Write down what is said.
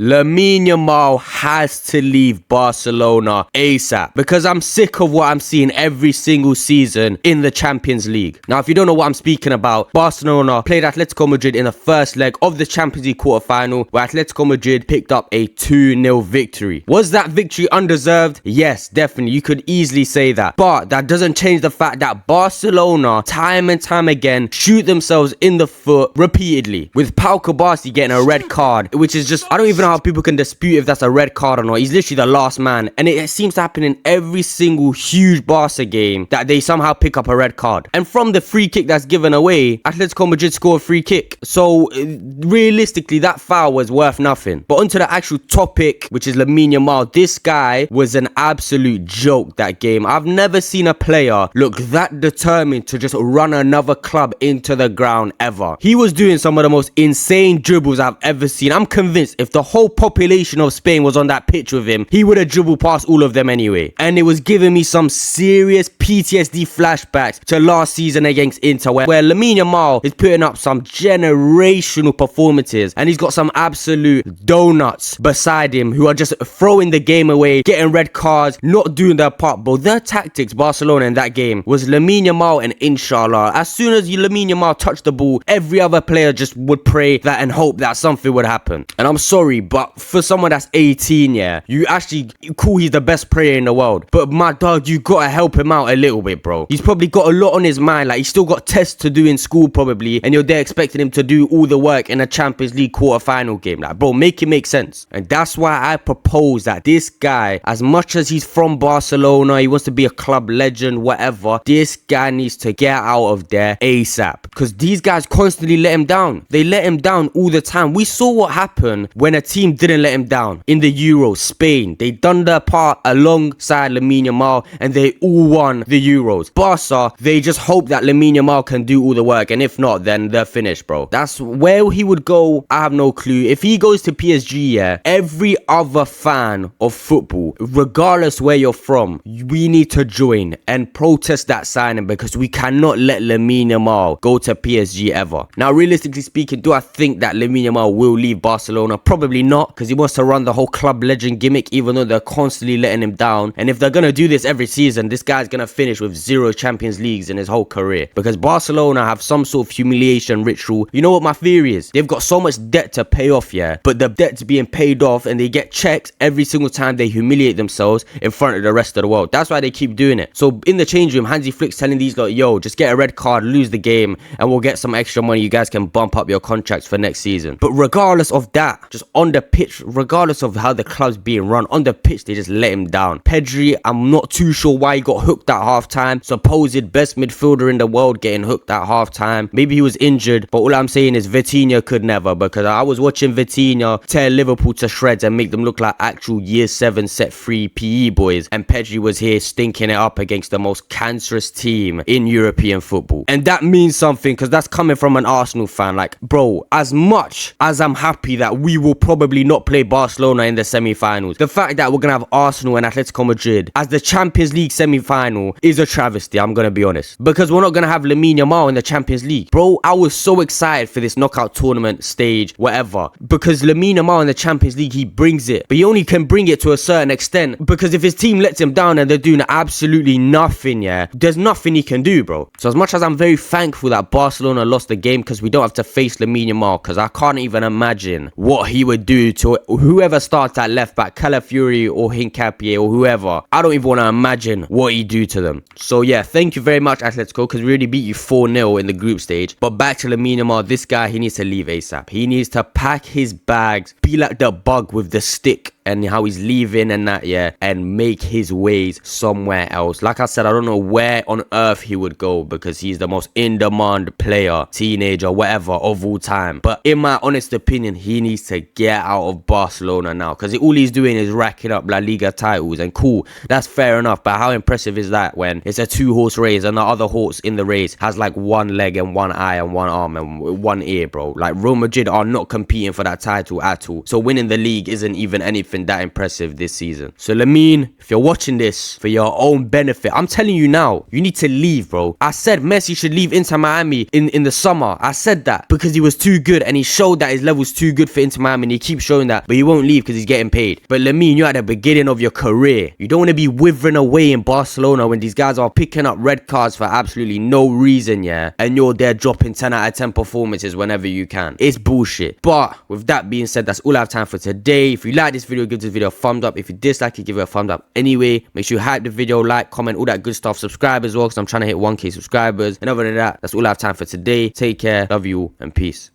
Lamine Yamal has to leave Barcelona ASAP because I'm sick of what I'm seeing every single season in the Champions League. Now, if you don't know what I'm speaking about, Barcelona played Atletico Madrid in the first leg of the Champions League quarterfinal, where Atletico Madrid picked up a 2-0 victory. Was that victory undeserved? Yes, definitely. You could easily say that. But that doesn't change the fact that Barcelona, time and time again, shoot themselves in the foot repeatedly. With Pau Cubarsí getting a red card, which is just, I don't even know how people can dispute if that's a red card or not. He's literally the last man. And it seems to happen in every single huge Barca game that they somehow pick up a red card. And from the free kick that's given away, Atletico Madrid scored a free kick. So realistically, that foul was worth nothing. But onto the actual topic, which is Lamine Yamal. This guy was an absolute joke that game. I've never seen a player look that determined to just run another club into the ground ever. He was doing some of the most insane dribbles I've ever seen. I'm convinced if the whole population of Spain was on that pitch with him, he would have dribbled past all of them anyway. And it was giving me some serious PTSD flashbacks to last season against Inter, where Lamine Yamal is putting up some generational performances and he's got some absolute donuts beside him who are just throwing the game away, getting red cards, not doing their part. But their tactics, Barcelona, in that game was Lamine Yamal and inshallah. As soon as Lamine Yamal touched the ball, every other player just would pray that and hope that something would happen. And I'm sorry, but for someone that's 18, yeah, you actually cool, he's the best player in the world, but my dog, you gotta help him out a little bit, bro. He's probably got a lot on his mind. Like, he's still got tests to do in school probably, and you're there expecting him to do all the work in a Champions League quarter-final game. Like, bro, make it make sense. And that's why I propose that this guy, as much as he's from Barcelona, he wants to be a club legend, whatever, this guy needs to get out of there ASAP, because these guys constantly let him down. They let him down all the time. We saw what happened when a team didn't let him down in the Euros. Spain, they done their part alongside Lamine Yamal and they all won the Euros. Barca, they just hope that Lamine Yamal can do all the work, and if not, then they're finished, bro. That's where he would go. I have no clue. If he goes to PSG, yeah, every other fan of football, regardless where you're from, we need to join and protest that signing, because we cannot let Lamine Yamal go to PSG ever. Now, realistically speaking, do I think that Lamine Yamal will leave Barcelona? Probably not, because he wants to run the whole club legend gimmick, even though they're constantly letting him down. And if they're gonna do this every season, this guy's gonna finish with 0 Champions Leagues in his whole career, because Barcelona have some sort of humiliation ritual. You know what my theory is? They've got so much debt to pay off, yeah, but the debt's being paid off and they get checked every single time they humiliate themselves in front of the rest of the world. That's why they keep doing it. So in the change room, Hansi Flick's telling these lot, yo, just get a red card, lose the game, and we'll get some extra money. You guys can bump up your contracts for next season. But regardless of that, just on the pitch, regardless of how the club's being run, on the pitch, they just let him down. Pedri, I'm not too sure why he got hooked at halftime. Supposed best midfielder in the world getting hooked at halftime. Maybe he was injured, but all I'm saying is Vitinha could never, because I was watching Vitinha tear Liverpool to shreds and make them look like actual year 7 set 3 PE boys, and Pedri was here stinking it up against the most cancerous team in European football. And that means something, because that's coming from an Arsenal fan. Like, bro, as much as I'm happy that we will probably not play Barcelona in the semi-finals, the fact that we're gonna have Arsenal and Atletico Madrid as the Champions League semi-final is a travesty, I'm gonna be honest, because we're not gonna have Lamine Yamal in the Champions League. Bro, I was so excited for this knockout tournament stage, whatever, because Lamine Yamal in the Champions League, he brings it, but he only can bring it to a certain extent, because if his team lets him down and they're doing absolutely nothing, yeah, there's nothing he can do, bro. So as much as I'm very thankful that Barcelona lost the game because we don't have to face Lamine Yamal, because I can't even imagine what he would do to whoever starts at left back, Calafiori or Hincapié or whoever. I don't even want to imagine what he'd do to them. So yeah, thank you very much, Atletico, because we really beat you 4-0 in the group stage. But back to Lamine Yamal, this guy, he needs to leave ASAP. He needs to pack his bags, be like the bug with the stick, and how he's leaving and that, yeah, and make his ways somewhere else. Like I said, I don't know where on earth he would go, because he's the most in-demand player, teenager, whatever, of all time. But in my honest opinion, he needs to get out of Barcelona now, because all he's doing is racking up La Liga titles. And cool, that's fair enough, but how impressive is that when it's a 2-horse race and the other horse in the race has like 1 leg and 1 eye and 1 arm and 1 ear, bro? Like, Real Madrid are not competing for that title at all, so winning the league isn't even anything anything that impressive this season. So Lamine, if you're watching this for your own benefit, I'm telling you now, you need to leave, bro. I said Messi should leave Inter Miami in the summer. I said that because he was too good and he showed that his level's too good for Inter Miami, and he keeps showing that, but he won't leave because he's getting paid. But Lamine, you're at the beginning of your career. You don't want to be withering away in Barcelona when these guys are picking up red cards for absolutely no reason, yeah? And you're there dropping 10 out of 10 performances whenever you can. It's bullshit. But with that being said, that's all I have time for today. If you like this video, give this video a thumbs up. If you dislike it, give it a thumbs up anyway. Make sure you hype the video, like, comment, all that good stuff. Subscribe as well, because I'm trying to hit 1k subscribers. And other than that, that's all I have time for today. Take care, love you all, and peace.